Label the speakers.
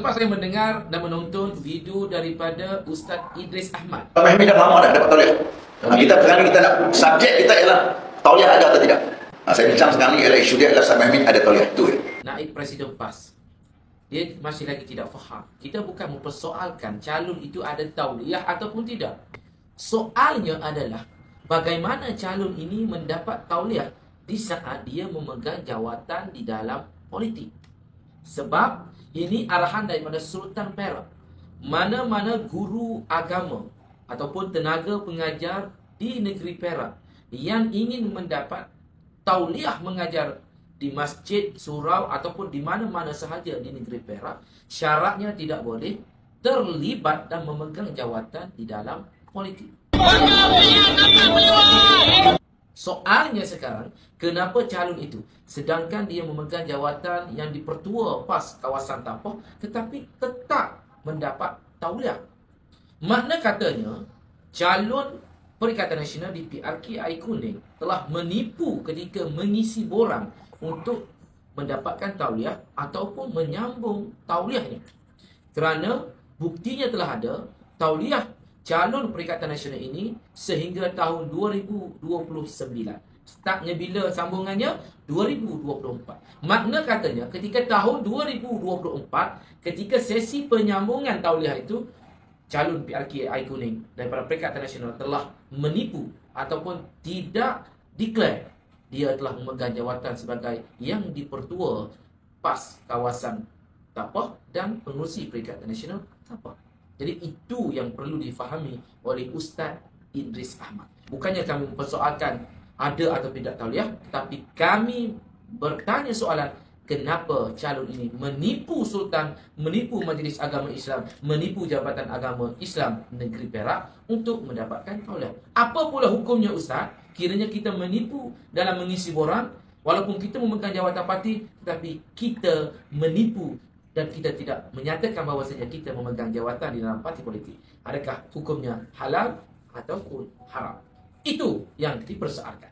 Speaker 1: Lepas saya mendengar dan menonton video daripada Ustaz Idris Ahmad.
Speaker 2: Fahmi dah lama dah dapat tauliah. Kita sekarang kita nak, subjek kita ialah tauliah ada atau tidak. Saya bincang sekarang ni ialah isu dia adalah Ustaz Fahmi ada tauliah. Itu ya.
Speaker 1: Naib Presiden PAS, dia masih lagi tidak faham. Kita bukan mempersoalkan calon itu ada tauliah ataupun tidak. Soalnya adalah bagaimana calon ini mendapat tauliah di saat dia memegang jawatan di dalam politik. Sebab ini arahan daripada Sultan Perak. Mana-mana guru agama ataupun tenaga pengajar di negeri Perak yang ingin mendapat tauliah mengajar di masjid, surau ataupun di mana-mana sahaja di negeri Perak, syaratnya tidak boleh terlibat dan memegang jawatan di dalam politik. Soalnya sekarang, kenapa calon itu, sedangkan dia memegang jawatan yang dipertua PAS kawasan Tapoh, tetapi tetap mendapat tauliah? Makna katanya, calon Perikatan Nasional di PRK Air Kuning telah menipu ketika mengisi borang untuk mendapatkan tauliah ataupun menyambung tauliahnya. Kerana buktinya telah ada tauliah calon Perikatan Nasional ini sehingga tahun 2029. Startnya bila sambungannya? 2024. Makna katanya ketika tahun 2024, ketika sesi penyambungan tauliah itu, calon PRK Air Kuning daripada Perikatan Nasional telah menipu ataupun tidak declare dia telah memegang jawatan sebagai yang dipertua PAS kawasan Tapoh dan pengurusi Perikatan Nasional Tapoh. Jadi itu yang perlu difahami oleh Ustaz Idris Ahmad. Bukannya kami mempersoalkan ada atau tidak tauliah, tapi kami bertanya soalan, kenapa calon ini menipu Sultan, menipu Majlis Agama Islam, menipu Jabatan Agama Islam Negeri Perak untuk mendapatkan tauliah? Apa pula hukumnya Ustaz? Kiranya kita menipu dalam mengisi borang, walaupun kita memegang jawatan parti, tetapi kita menipu dan kita tidak menyatakan bahawasanya kita memegang jawatan di dalam parti politik. Adakah hukumnya halal ataupun haram? Itu yang dipersoalkan.